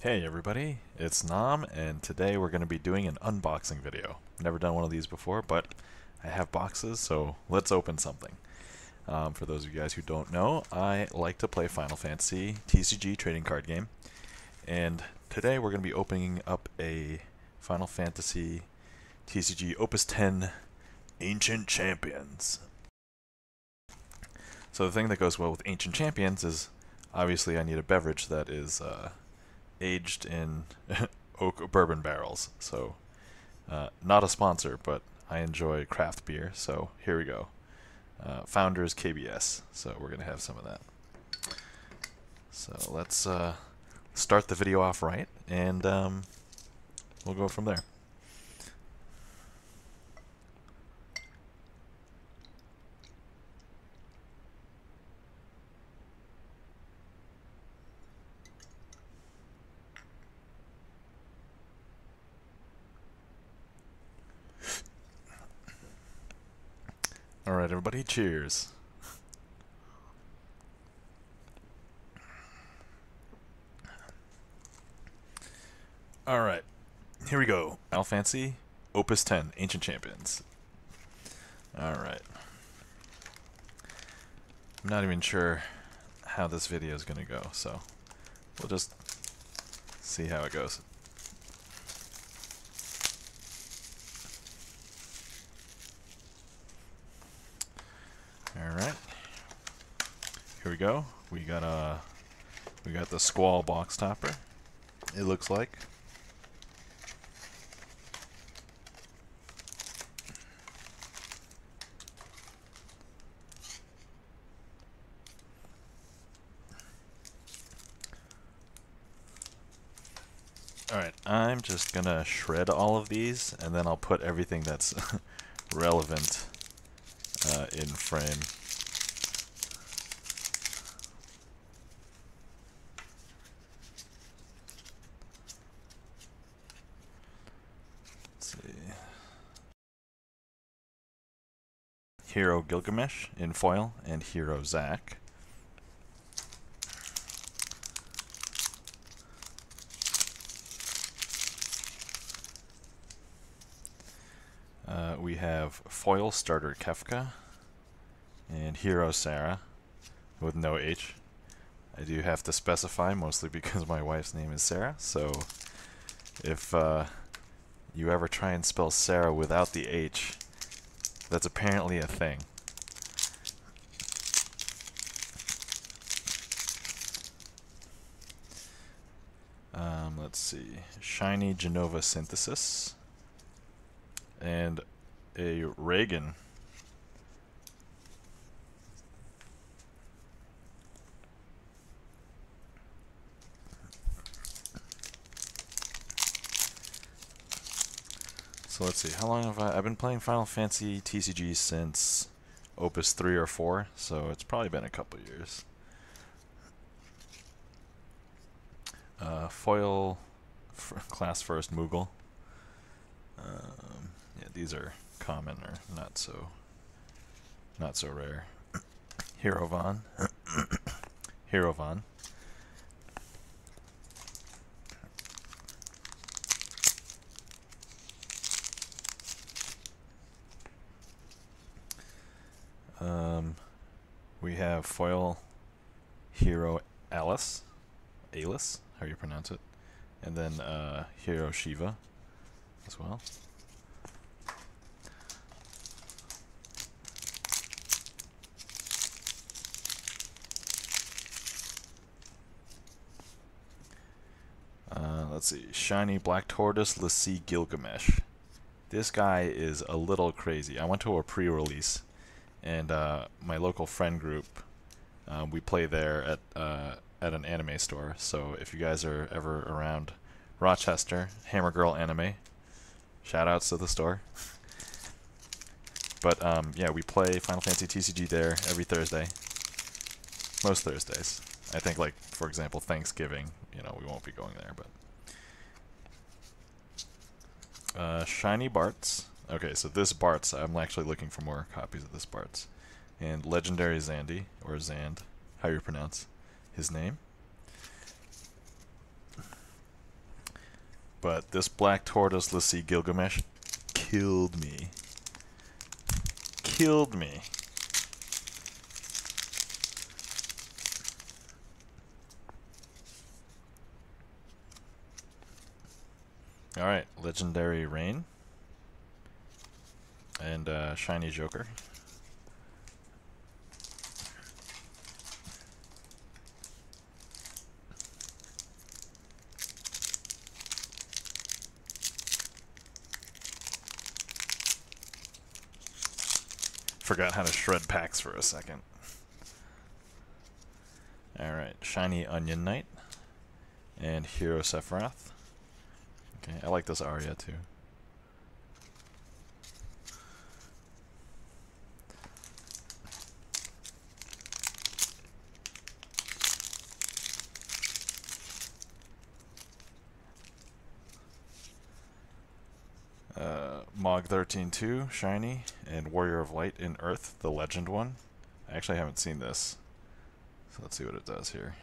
Hey everybody, it's Nam, and today we're going to be doing an unboxing video. Never done one of these before, but I have boxes, so let's open something. For those of you guys who don't know, I like to play Final Fantasy TCG trading card game, and today we're going to be opening up a Final Fantasy TCG Opus X Ancient Champions. So the thing that goes well with Ancient Champions is, obviously I need a beverage that is aged in oak bourbon barrels. So, not a sponsor, but I enjoy craft beer, so here we go. Founders KBS, so we're going to have some of that. So let's start the video off right, and we'll go from there. Alright everybody, cheers. Alright, here we go. Final Fantasy Opus X Ancient Champions. Alright. I'm not even sure how this video is going to go, so we'll just see how it goes. Alright, here we go. We got the Squall box topper, it looks like. Alright, I'm just gonna shred all of these, and then I'll put everything that's relevant in frame. Let's see. Hero Gilgamesh in foil, and Hero Zack. We have foil starter Kefka and Hero Sarah with no H. I do have to specify, mostly because my wife's name is Sarah, so if you ever try and spell Sarah without the H, that's apparently a thing. Let's see. Shiny Genova Synthesis and a Reagan. So let's see, how long have I've been playing Final Fantasy TCG since Opus 3 or 4, so it's probably been a couple years. Foil class first Moogle. Yeah, these are common or not so rare. Hero Von. Hero Von. We have foil Hero Alice, how you pronounce it, and then Hero Shiva as well. Let's see, Shiny Black Tortoise Lassie Gilgamesh. This guy is a little crazy. I went to a pre-release, and my local friend group, we play there at an anime store. So if you guys are ever around Rochester, Hammer Girl Anime, shoutouts to the store. But yeah, we play Final Fantasy TCG there every Thursday. Most Thursdays. I think, like, for example, Thanksgiving, you know, we won't be going there, but Shiny Bartz. Okay, so this Bartz, I'm actually looking for more copies of this Bartz. And Legendary Zandy, or Zand, how you pronounce his name. But this Black Tortoise, let's see, Gilgamesh killed me. Killed me. Alright, Legendary Rain. And Shiny Joker. Forgot how to shred packs for a second. Alright, Shiny Onion Knight. And Hero Sephiroth. Okay, I like this Arya too. Mog 13-2, Shiny, and Warrior of Light in Earth, the Legend one. I actually haven't seen this, so let's see what it does here.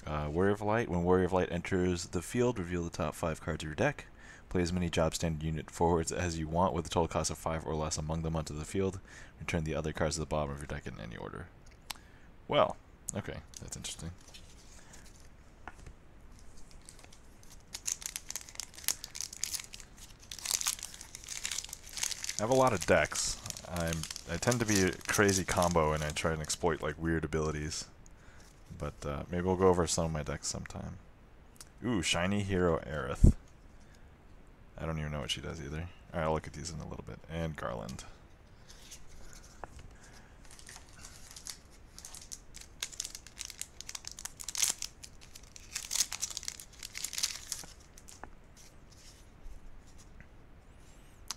Warrior of Light. When Warrior of Light enters the field, reveal the top 5 cards of your deck. Play as many job standard unit forwards as you want with a total cost of 5 or less among them onto the field. Return the other cards to the bottom of your deck in any order. Well, okay, that's interesting. I have a lot of decks. I tend to be a crazy combo and I try and exploit like weird abilities. But maybe we'll go over some of my decks sometime. Ooh, Shiny Hero Aerith. I don't even know what she does either. Alright, I'll look at these in a little bit. And Garland.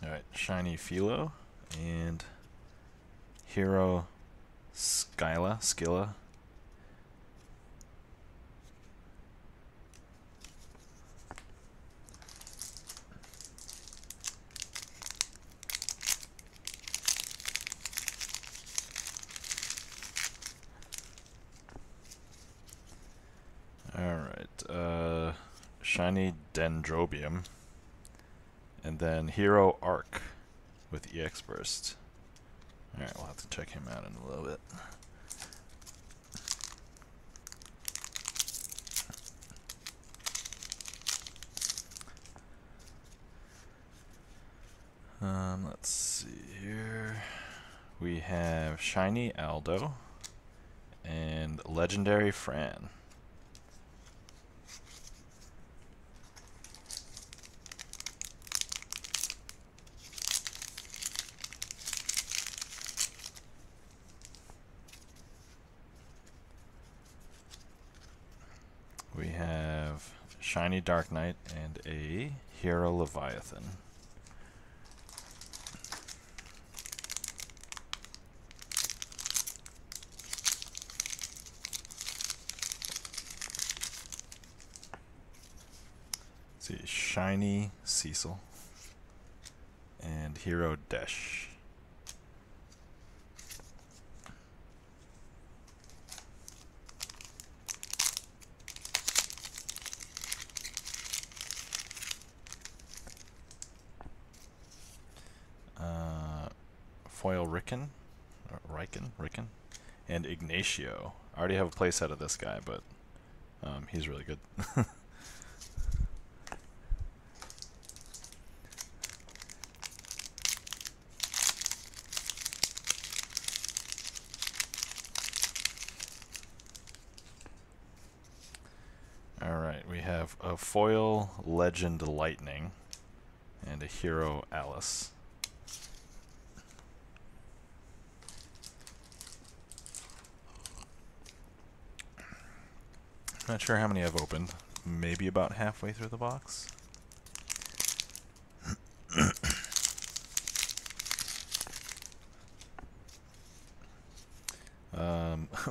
Alright, Shiny Philo. And Hero Skilla. Alright, Shiny Dendrobium. And then Hero Arc with EX Burst. Alright, we'll have to check him out in a little bit. Let's see here. We have Shiny Aldo and Legendary Fran. We have Shiny Dark Knight and a Hero Leviathan. Let's see, Shiny Cecil and Hero Desh. Foil Riken, and Ignacio. I already have a playset of this guy, but he's really good. Alright, we have a Foil Legend Lightning and a Hero Alice. Not sure how many I've opened. Maybe about halfway through the box.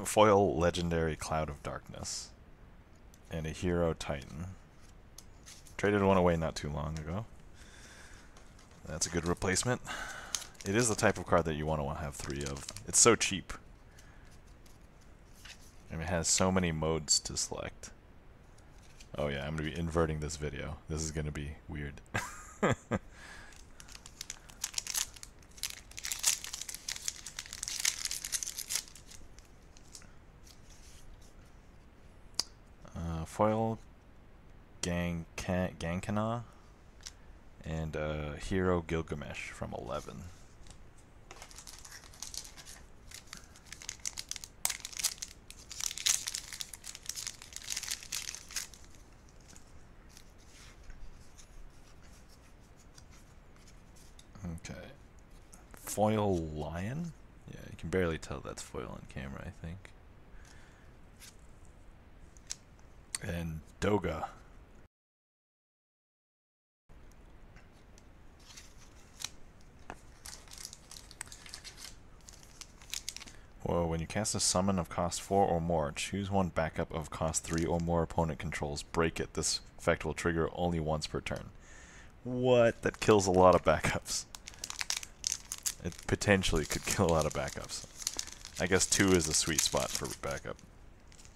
Foil Legendary Cloud of Darkness. And a Hero Titan. Traded one away not too long ago. That's a good replacement. It is the type of card that you want to have 3 of. It's so cheap. And it has so many modes to select. Oh, Oh yeah, I'm going to be inverting this video. This is going to be weird. Foil Gankana and Hero Gilgamesh from 11. Okay. Foil Lion? Yeah, you can barely tell that's foil on camera, I think. And Doga. Whoa, when you cast a summon of cost 4 or more, choose one backup of cost 3 or more opponent controls. Break it. This effect will trigger only once per turn. What? That kills a lot of backups. It potentially could kill a lot of backups. I guess 2 is a sweet spot for backup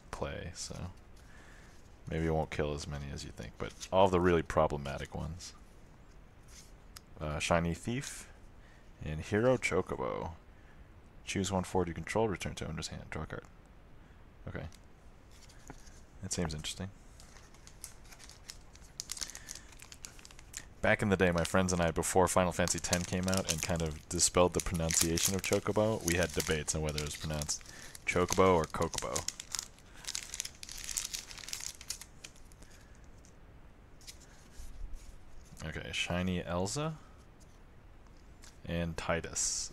play, so maybe it won't kill as many as you think, but all the really problematic ones. Shiny Thief and Hero Chocobo. Choose one forward you control, return to owner's hand, draw a card. Okay. That seems interesting. Back in the day, my friends and I, before Final Fantasy X came out and kind of dispelled the pronunciation of Chocobo, we had debates on whether it was pronounced Chocobo or Kokobo. Okay, Shiny Elza and Titus.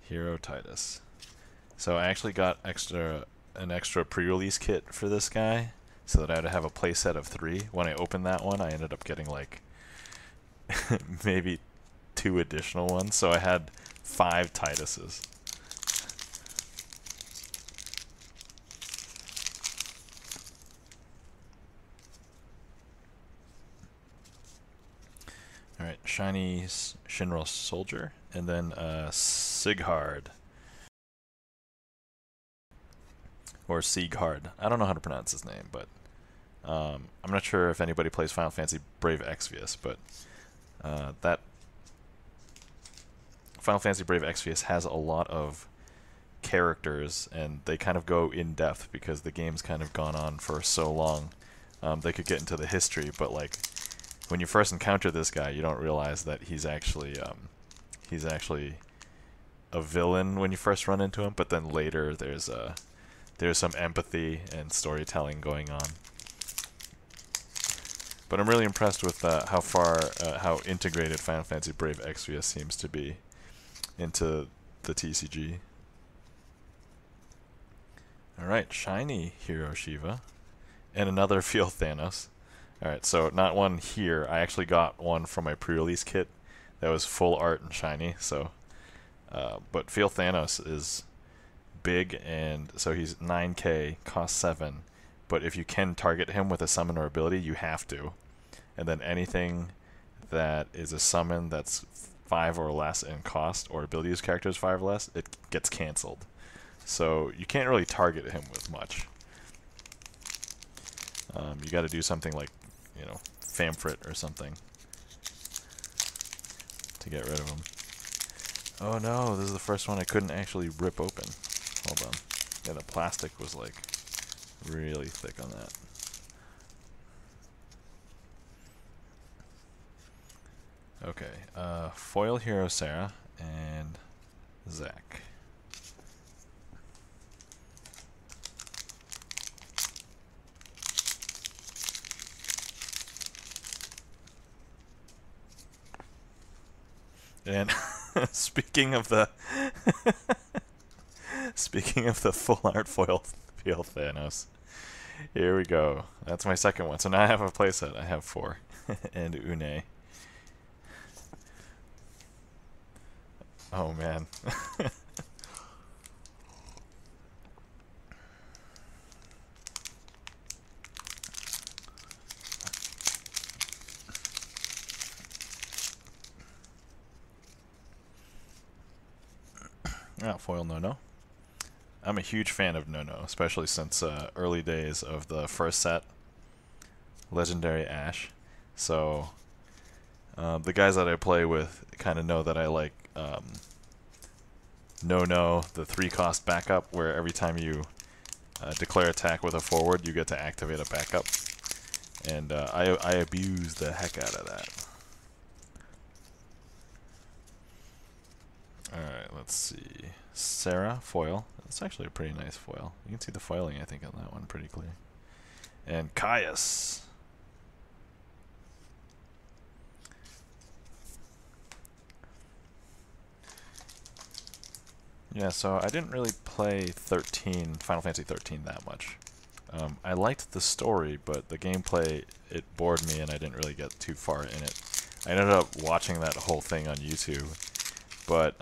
Hero Titus. So I actually got an extra pre-release kit for this guy, so that I'd have a playset of 3. When I opened that one, I ended up getting like maybe 2 additional ones, so I had 5 Tituses. Alright, Shiny Shinra Soldier, and then Sighard. Or Sieghard. I don't know how to pronounce his name, but I'm not sure if anybody plays Final Fantasy Brave Exvius, but that Final Fantasy Brave Exvius has a lot of characters, and they kind of go in depth because the game's kind of gone on for so long. They could get into the history, but like when you first encounter this guy, you don't realize that he's actually a villain when you first run into him. But then later, there's some empathy and storytelling going on. But I'm really impressed with how integrated Final Fantasy Brave Exvius seems to be into the TCG. Alright, Shiny Hero Shiva. And another Feel Thanos. Alright, so not one here. I actually got one from my pre-release kit that was full art and shiny. So, but Feel Thanos is big, and so he's 9k, costs 7. But if you can target him with a summon or ability, you have to. And then anything that is a summon that's 5 or less in cost, or ability use character is 5 or less, it gets cancelled. So you can't really target him with much. You got to do something like, you know, Famfrit or something to get rid of him. Oh no, this is the first one I couldn't actually rip open. Hold on. Yeah, the plastic was like really thick on that. Okay, Foil Hero Sarah and Zack. And speaking of the full art foil Feel Thanos, here we go. That's my second one. So now I have a playset. I have 4 and Une. Oh man. Ah, foil no. I'm a huge fan of No-No, especially since early days of the first set, Legendary Ash. So the guys that I play with kind of know that I like No-No, the 3-cost backup, where every time you declare attack with a forward, you get to activate a backup. And I abuse the heck out of that. Alright, let's see. Sarah, foil. It's actually a pretty nice foil. You can see the foiling, I think, on that one pretty clear. And Caius. Yeah, so I didn't really play Final Fantasy 13 that much. I liked the story, but the gameplay, it bored me and I didn't really get too far in it. I ended up watching that whole thing on YouTube, but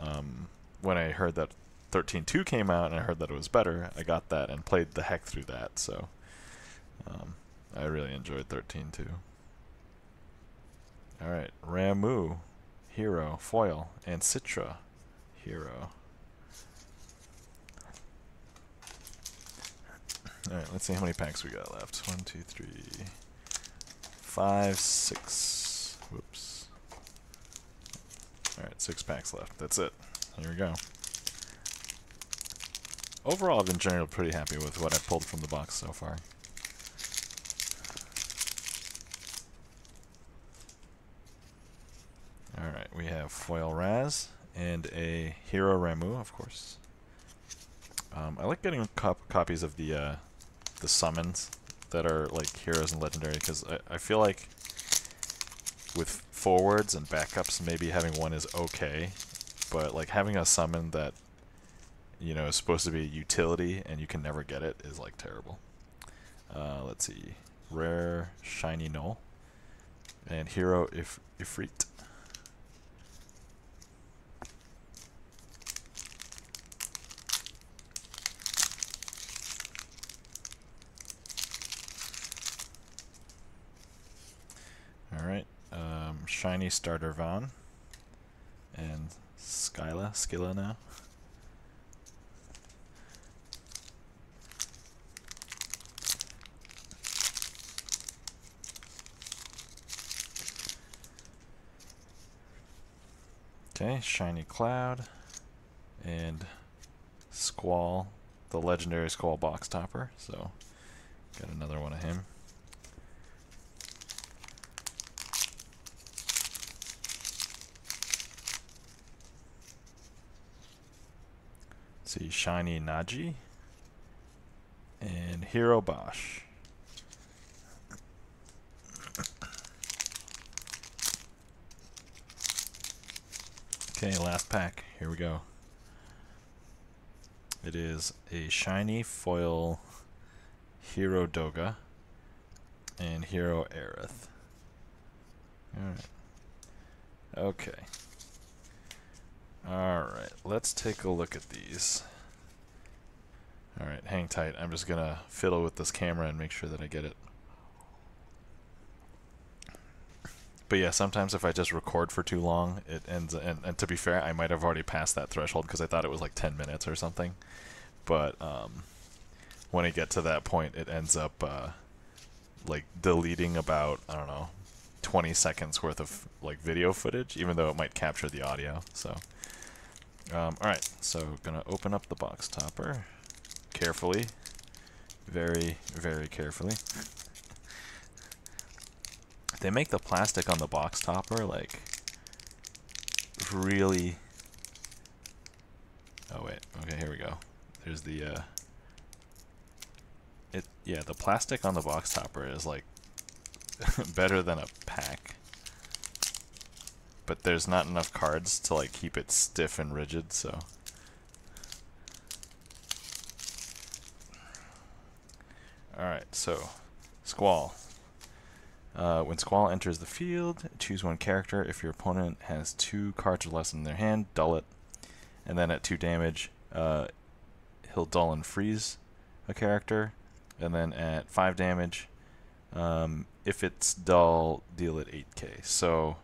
when I heard that 13.2 came out and I heard that it was better, I got that and played the heck through that, so I really enjoyed 13.2. Alright, Ramu, hero, foil, and Citra, hero. Alright, let's see how many packs we got left. 1, 2, 3, 5, 6. Whoops. Alright, 6 packs left. That's it. Here we go. Overall, I've been generally pretty happy with what I've pulled from the box so far. Alright, we have foil Raz and a hero Ramu, of course. I like getting copies of the summons that are like heroes and legendary, because I feel like with forwards and backups, maybe having one is okay, but like having a summon that, you know, is supposed to be utility and you can never get it is like terrible. Let's see, rare shiny null and hero Ifrit. Alright, shiny starter Van and Skilla now. Okay, shiny Cloud and Squall, the legendary Squall box topper, so got another one of him. See, shiny Naji and hero Bosch. Okay, last pack. Here we go. It is a shiny foil hero Doga and hero Aerith. Alright. Okay. Alright, let's take a look at these. Alright, hang tight. I'm just gonna fiddle with this camera and make sure that I get it. But yeah, sometimes if I just record for too long, it ends. And to be fair, I might have already passed that threshold because I thought it was like 10 minutes or something. But when I get to that point, it ends up like deleting about, I don't know, 20 seconds worth of like video footage, even though it might capture the audio. So, all right. So gonna open up the box topper carefully, very, very carefully. They make the plastic on the box topper like really. Oh wait, okay, here we go. There's the yeah, the plastic on the box topper is like better than a pack, but there's not enough cards to like keep it stiff and rigid. So all right, so Squall. When Squall enters the field, choose one character. If your opponent has 2 cards or less in their hand, dull it. And then at 2 damage, he'll dull and freeze a character. And then at 5 damage, if it's dull, deal it 8k. So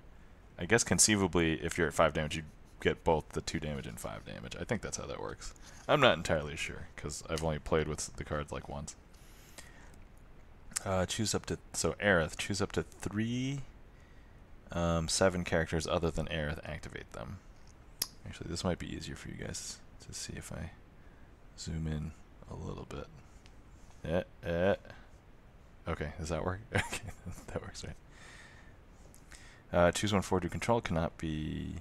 I guess conceivably, if you're at 5 damage, you get both the 2 damage and 5 damage. I think that's how that works. I'm not entirely sure, because I've only played with the cards like once. Choose up to, so Aerith, choose up to 3 7 characters other than Aerith, activate them. Actually, this might be easier for you guys to see if I zoom in a little bit. Okay, does that work? Okay, that works, right. Choose 1 forward to control, cannot be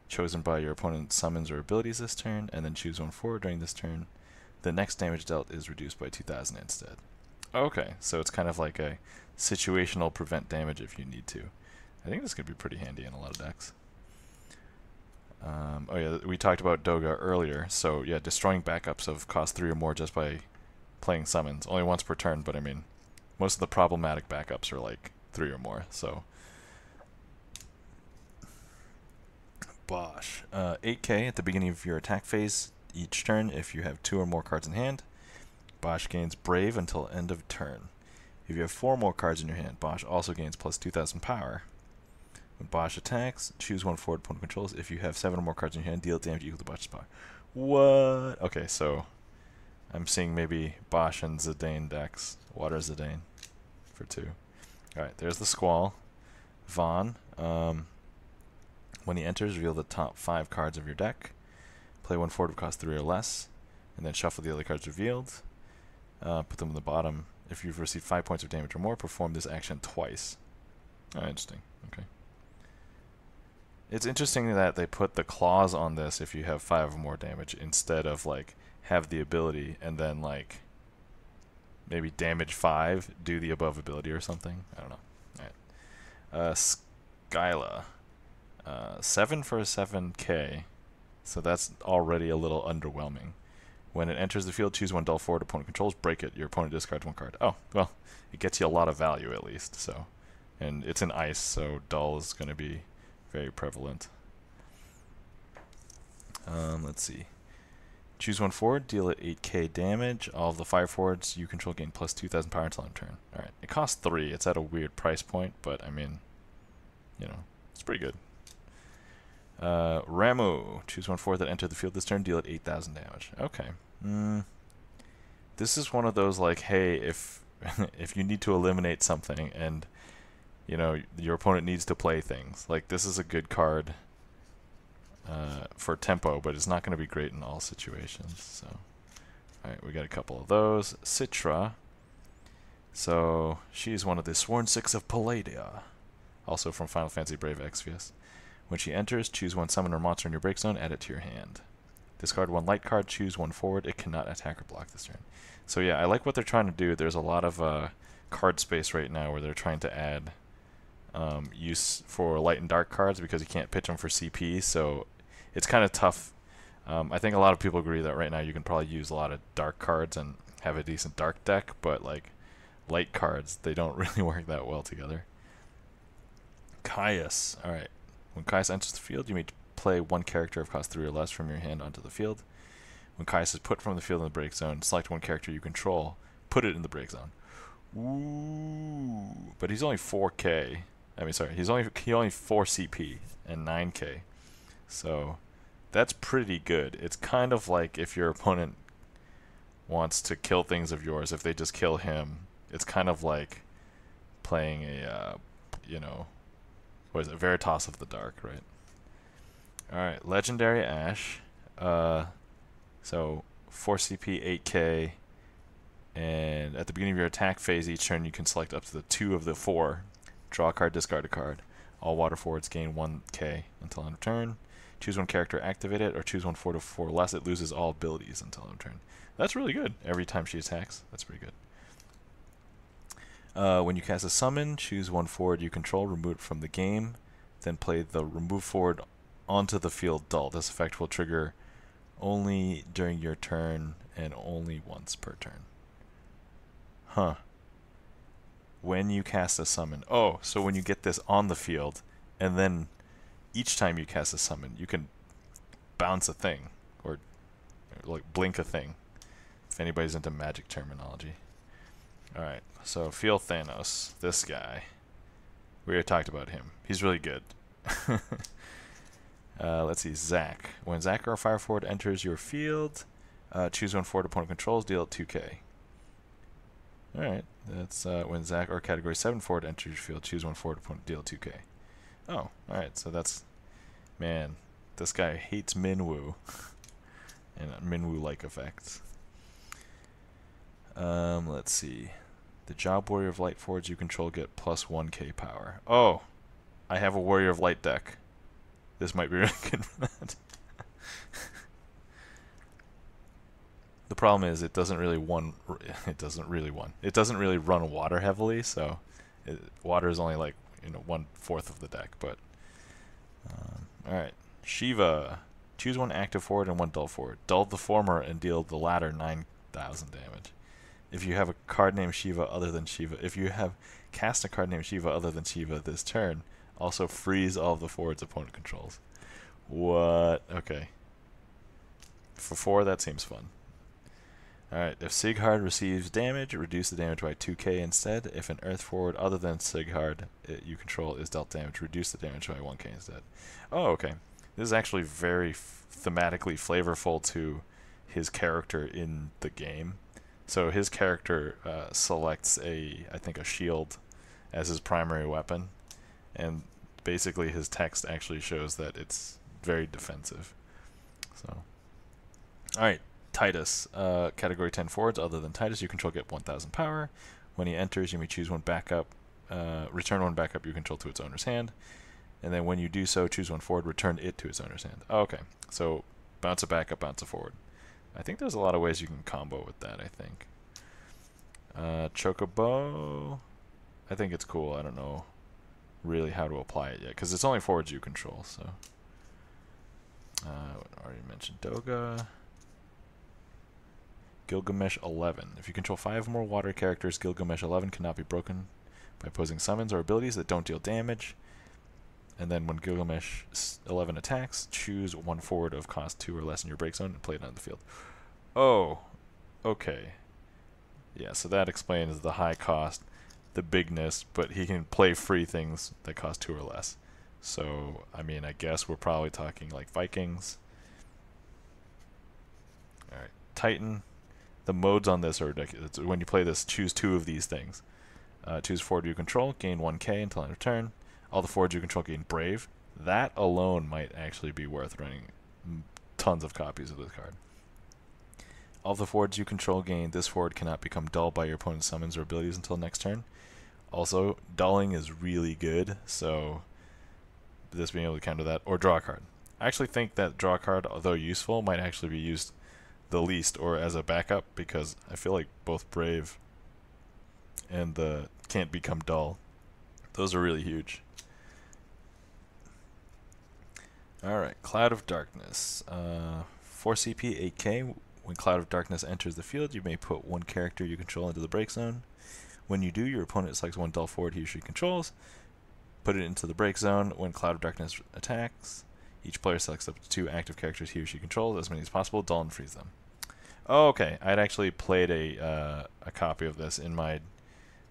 chosen by your opponent's summons or abilities this turn, and then choose 1 forward during this turn. The next damage dealt is reduced by 2,000 instead. Okay, so it's kind of like a situational prevent damage if you need to. I think this could be pretty handy in a lot of decks. Oh yeah, we talked about Doga earlier, so yeah, destroying backups of cost 3 or more just by playing summons. Only once per turn, but I mean, most of the problematic backups are like 3 or more, so... Bosh. 8k at the beginning of your attack phase each turn if you have 2 or more cards in hand. Bosh gains Brave until end of turn. If you have 4 more cards in your hand, Bosh also gains plus 2,000 power. When Bosh attacks, choose 1 forward opponent controls. If you have 7 or more cards in your hand, deal damage equal to Bosh's power. What? Okay, so I'm seeing maybe Bosh and Zidane decks. Water Zidane for 2. Alright, there's the Squall. Vaughn. When he enters, reveal the top 5 cards of your deck. Play 1 forward of cost 3 or less, and then shuffle the other cards revealed. Put them in the bottom. If you've received 5 points of damage or more, perform this action twice. Oh, interesting. Okay. It's interesting that they put the clause on this if you have 5 or more damage instead of like have the ability and then like maybe damage 5, do the above ability or something. I don't know. Alright. Skyla. 7 for a 7k, so that's already a little underwhelming. When it enters the field, choose 1 dull forward opponent controls, break it. Your opponent discards 1 card. Oh, well, it gets you a lot of value at least, so. And it's an ice, so dull is going to be very prevalent. Let's see. Choose 1 forward, deal it 8k damage. All of the 5 forwards you control gain plus 2,000 power until end turn. Alright, it costs 3. It's at a weird price point, but I mean, you know, it's pretty good. Ramu. Choose 1 forward that entered the field this turn, deal it 8,000 damage. Okay. This is one of those like, hey, if if you need to eliminate something and you know your opponent needs to play things, like this is a good card for tempo, but it's not going to be great in all situations. So, all right, we got a couple of those. Citra. So she's one of the Sworn Six of Palladia, also from Final Fantasy Brave Exvius. When she enters, choose 1 summon or monster in your break zone, add it to your hand. Discard 1 light card, choose 1 forward. It cannot attack or block this turn. So yeah, I like what they're trying to do. There's a lot of card space right now where they're trying to add use for light and dark cards because you can't pitch them for CP, so it's kind of tough. I think a lot of people agree that right now you can probably use a lot of dark cards and have a decent dark deck, but like light cards, they don't really work that well together. Caius. Alright. When Caius enters the field, you may play 1 character of cost 3 or less from your hand onto the field. When Caius is put from the field in the break zone, select 1 character you control, put it in the break zone. Ooh, but he's only 4k. I mean, sorry, he only 4 CP and 9k. So that's pretty good. It's kind of like if your opponent wants to kill things of yours, if they just kill him, it's kind of like playing a, you know, what is it, Veritas of the Dark, right? Alright, Legendary Ash. So 4 CP, 8k, and at the beginning of your attack phase each turn you can select up to the 2 of the 4. Draw a card, discard a card. All water forwards gain 1k until end of turn. Choose 1 character, activate it, or choose 1 forward of 4 less. It loses all abilities until end of turn. That's really good. Every time she attacks, that's pretty good. When you cast a summon, choose 1 forward you control, remove it from the game, then play the remove forward onto the field dull. This effect will trigger only during your turn and only once per turn. Huh. When you cast a summon. Oh, so when you get this on the field, and then each time you cast a summon, you can bounce a thing, or like blink a thing, if anybody's into magic terminology. Alright, so Feel Thanos, this guy. We already talked about him. He's really good. Let's see, Zack. When Zack or a fire forward enters your field, choose one forward opponent controls, deal it 2k. Alright, that's when Zack or category 7 forward enters your field, choose one forward opponent, deal 2k. Oh, alright, so that's... Man, this guy hates Minwoo. And Minwoo-like effects. Let's see. The Job Warrior of Light forwards you control get plus 1k power. Oh! I have a Warrior of Light deck. This might be really good for that. The problem is it doesn't really run water heavily, so water is only like 1/4 of the deck. But all right, Shiva. Choose one active forward and one dull forward. Dull the former and deal the latter 9,000 damage. If you have a card named Shiva other than Shiva, if you have cast a card named Shiva other than Shiva this turn, also freeze all of the forwards opponent controls. What? Okay. For 4, that seems fun. Alright, if Sighard receives damage, reduce the damage by 2k instead. If an Earth forward other than Sighard you control is dealt damage, reduce the damage by 1k instead. Oh, okay. This is actually very thematically flavorful to his character in the game. So his character selects I think a shield as his primary weapon, and basically his text actually shows that it's very defensive. So, alright. Titus, category 10 forwards other than Titus you control get 1,000 power. When he enters, you may choose one backup, return one backup you control to its owner's hand, and then when you do so, choose one forward, return it to its owner's hand. Oh, okay, so bounce a backup, bounce a forward. I think there's a lot of ways you can combo with that, I think. Chocobo, I think it's cool. I don't know really how to apply it yet, because it's only forwards you control, so. Already mentioned Doga. Gilgamesh 11. If you control 5 more water characters, Gilgamesh 11 cannot be broken by opposing summons or abilities that don't deal damage. And then when Gilgamesh 11 attacks, choose one forward of cost 2 or less in your break zone and play it on the field. Oh, okay. Yeah, so that explains the high cost, the bigness, but he can play free things that cost 2 or less. So, I mean, I guess we're probably talking like Vikings. Alright, Titan. The modes on this are ridiculous. When you play this, choose 2 of these things. Choose forward you control, gain 1k until end of turn. All the forwards you control gain Brave. That alone might actually be worth running tons of copies of this card. All the forwards you control gain. This forward cannot become dull by your opponent's summons or abilities until next turn. Also, dulling is really good, so this being able to counter that, or draw a card. I actually think that draw a card, although useful, might actually be used the least or as a backup, because I feel like both Brave and the can't become dull, those are really huge. Alright, Cloud of Darkness. 4 CP, 8k. When Cloud of Darkness enters the field, you may put one character you control into the break zone. When you do, your opponent selects one dull forward he or she controls. Put it into the break zone. When Cloud of Darkness attacks, each player selects up to 2 active characters he or she controls, as many as possible, dull and freeze them. Oh, okay. I'd actually played a copy of this in my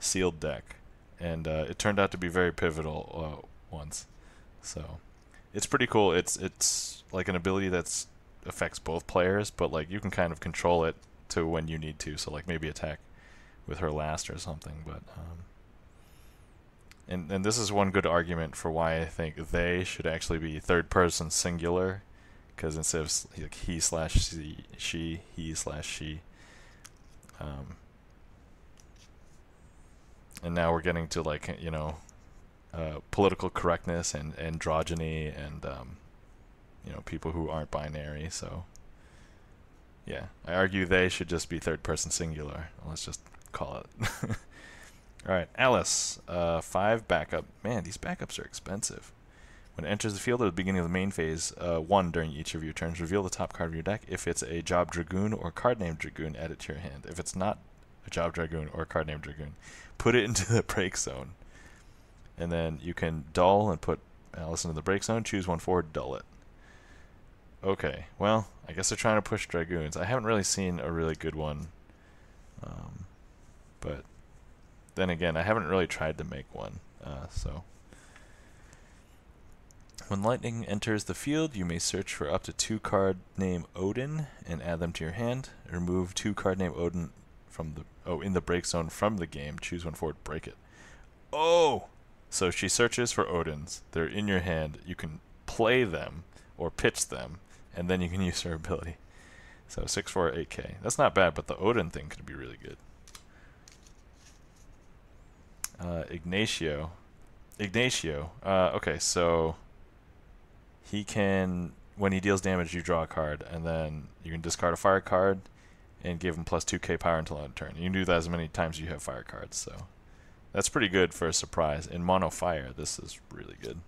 sealed deck, and it turned out to be very pivotal once. So it's pretty cool. It's like an ability that's affects both players, but like you can kind of control it to when you need to. So like maybe attack with her last or something. But and this is one good argument for why I think they should actually be third person singular, because instead of like he/she, he/she. And now we're getting to like political correctness and androgyny and people who aren't binary. So yeah, I argue they should just be third person singular. Let's just call it. Alright, Alice, 5 backup. Man, these backups are expensive. When it enters the field at the beginning of the main phase, 1 during each of your turns, reveal the top card of your deck. If it's a Job Dragoon or card named Dragoon, add it to your hand. If it's not a Job Dragoon or card named Dragoon, put it into the break zone. And then you can dull and put Alice into the break zone. Choose one forward, dull it. Okay, well, I guess they're trying to push Dragoons. I haven't really seen a really good one. But then again, I haven't really tried to make one. So When lightning enters the field, you may search for up to 2 card name Odin and add them to your hand. Remove 2 card name Odin from the in the break zone from the game. Choose one forward, break it. Oh! So she searches for Odins. They're in your hand. You can play them or pitch them, and then you can use her ability. So 6/4, 8K. That's not bad, but the Odin thing could be really good. Ignacio. Okay, so he can, when he deals damage, you draw a card, and then you can discard a fire card and give him plus 2k power until end of turn. You can do that as many times as you have fire cards, so that's pretty good for a surprise. In mono fire, this is really good.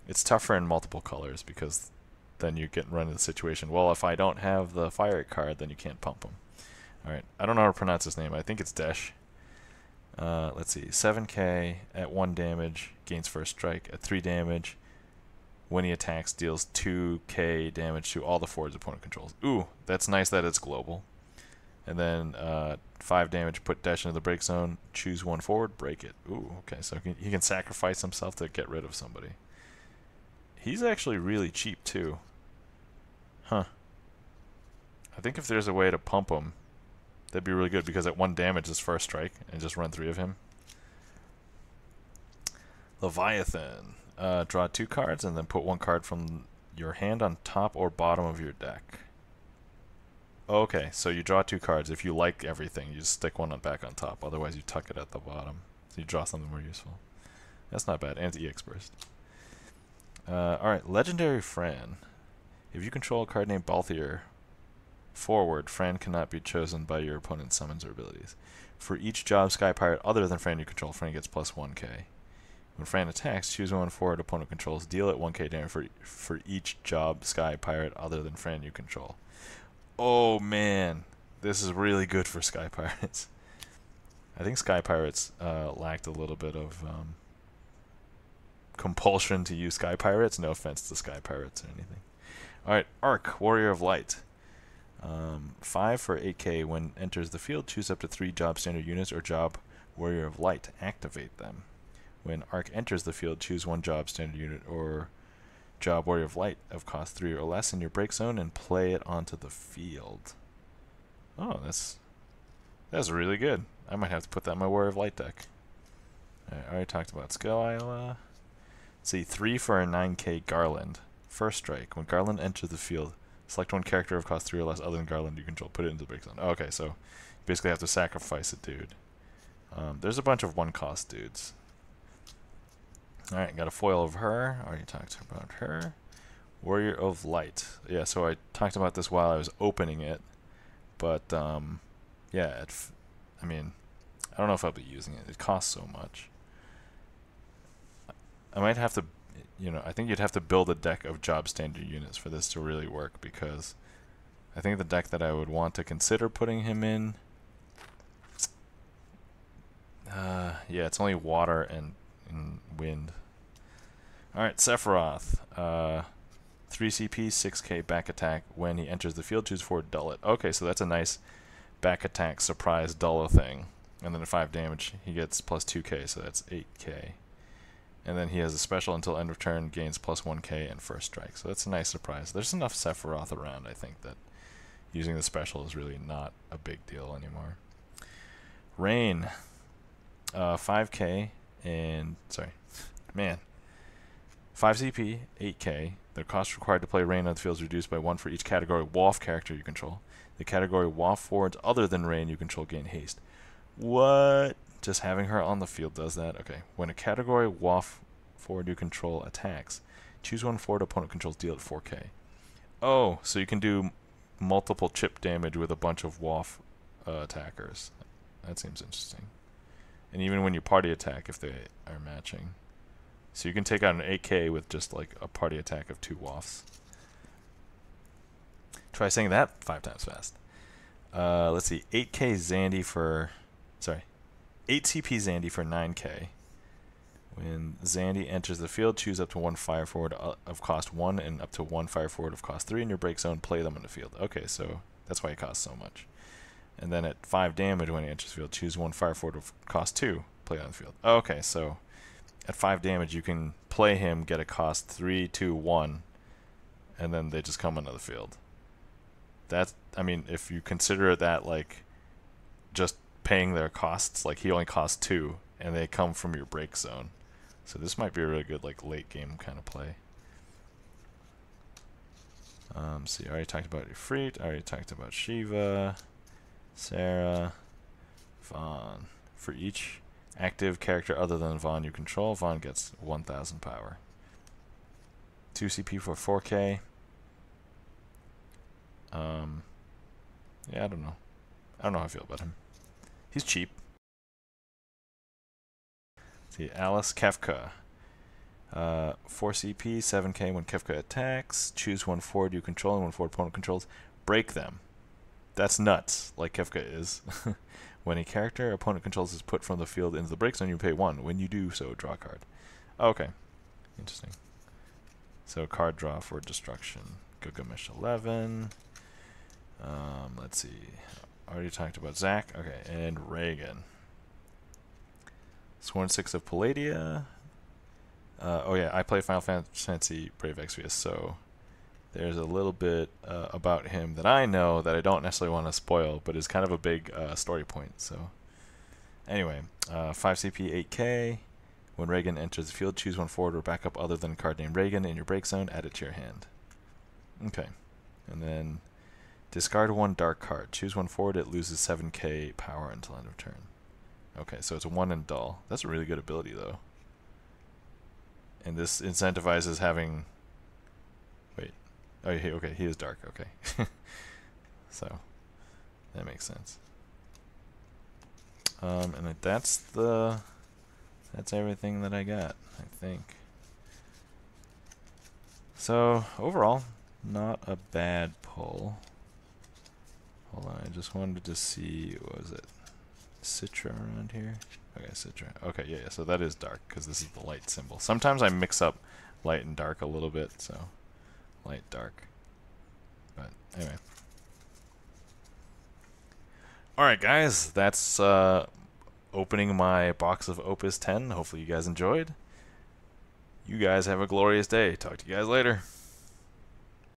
It's tougher in multiple colors because then you get run into the situation. Well, if I don't have the fire card, then you can't pump him. Alright, I don't know how to pronounce his name. I think it's Desh. Let's see, 7k at 1 damage, gains first strike. At 3 damage, when he attacks, deals 2k damage to all the forwards opponent controls. Ooh, that's nice that it's global. And then 5 damage, put Dash into the break zone, choose one forward, break it. Ooh, okay, so he can sacrifice himself to get rid of somebody. He's actually really cheap, too. Huh. I think if there's a way to pump him, that'd be really good, because at 1 damage is first strike, and just run 3 of him. Leviathan. Draw 2 cards, and then put 1 card from your hand on top or bottom of your deck. Okay, so you draw 2 cards. If you like everything, you just stick one back on top. Otherwise, you tuck it at the bottom. So you draw something more useful. That's not bad. And EX burst. Alright, Legendary Fran. If you control a card named Balthier, forward, Fran cannot be chosen by your opponent's summons or abilities. For each job Sky Pirate other than Fran you control, Fran gets plus 1k. When Fran attacks, choose one forward opponent controls, deal it 1k damage for each job Sky Pirate other than Fran you control. Oh man, this is really good for Sky Pirates. I think Sky Pirates lacked a little bit of compulsion to use Sky Pirates. No offense to Sky Pirates or anything. Alright, Arc, Warrior of Light. 5 for 8k. When enters the field, choose up to 3 job standard units or job Warrior of Light. Activate them. When Arc enters the field, choose 1 job standard unit or job Warrior of Light of cost 3 or less in your break zone and play it onto the field. Oh, that's really good. I might have to put that in my Warrior of Light deck. I already talked about Skill Isla. Let's see, 3 for a 9k Garland. First strike. When Garland enters the field, select 1 character of cost 3 or less other than Garland you control. Put it into the break zone. Okay, so you basically have to sacrifice a dude. There's a bunch of 1-cost dudes. Alright, got a foil of her. Already talked about her. Warrior of Light. Yeah, so I talked about this while I was opening it. But, yeah, I mean, I don't know if I'll be using it. It costs so much. I might have to, I think you'd have to build a deck of job standard units for this to really work, because I think the deck that I would want to consider putting him in, yeah, it's only water and wind. Alright, Sephiroth. 3 CP, 6k back attack. When he enters the field, choose 4, dull it. Okay, so that's a nice back attack surprise dull thing. And then at 5 damage, he gets plus 2k, so that's 8k. And then he has a special until end of turn, gains plus 1k and first strike. So that's a nice surprise. There's enough Sephiroth around, I think, that using the special is really not a big deal anymore. Rain. 5k and, sorry, man. 5 CP, 8k. The cost required to play Rain on the field is reduced by 1 for each category WAF character you control. The category WAF forwards other than Rain you control gain haste. What? Just having her on the field does that? Okay. When a category WAF forward you control attacks, choose 1 forward opponent controls, deal at 4k. Oh, so you can do multiple chip damage with a bunch of WAF attackers. That seems interesting. And even when you party attack, if they are matching. So you can take out an 8k with just like a party attack of 2 WAFs. Try saying that 5 times fast. Let's see, 8k Zandy for, sorry, 8 CP Zandy for 9k. When Zandy enters the field, choose up to 1 fire forward of cost 1 and up to 1 fire forward of cost 3 in your break zone, play them in the field. Okay, so that's why it costs so much. And then at 5 damage when he enters the field, choose 1 fire forward of cost 2, play on the field. Okay, so at 5 damage you can play him, get a cost 3, 2, 1, and then they just come onto the field. That's, I mean, if you consider that like just paying their costs, like he only costs 2, and they come from your break zone. So this might be a really good like late game kind of play. See, I already talked about Ifrit, I already talked about Shiva, Sarah, Vaughn. For each active character other than Vaughn you control, Vaughn gets 1000 power. 2 CP for 4K. Yeah, I don't know. I don't know how I feel about him. He's cheap. See, Alice Kefka. 4 CP, 7K when Kefka attacks. Choose one forward you control and one forward opponent controls. Break them. That's nuts, like Kefka is. When a character opponent controls is put from the field into the break zone, you pay 1. When you do so, draw a card. Okay. Interesting. So card draw for destruction. Gilgamesh 11. Let's see. Already talked about Zach. Okay, and Reagan. Sworn 6 of Palladia. Oh yeah, I play Final Fantasy Brave Exvius, so there's a little bit about him that I know that I don't necessarily want to spoil, but is kind of a big story point. So anyway, 5 CP, 8K. When Reagan enters the field, choose one forward or backup other than a card named Reagan in your break zone, add it to your hand. Okay, and then discard 1 dark card. Choose one forward, it loses 7K power until end of turn. Okay, so it's a 1 and dull. That's a really good ability though. And this incentivizes having... Wait. Oh, okay, he is dark. Okay. So, that makes sense. And that's everything that I got, I think. So, overall, not a bad pull. Hold on, I just wanted to see, what was it? Citra around here? Okay, Citra. Okay, yeah, so that is dark, because this is the light symbol. Sometimes I mix up light and dark a little bit, so light, dark. But, anyway. Alright, guys, that's opening my box of Opus 10. Hopefully you guys enjoyed. You guys have a glorious day. Talk to you guys later.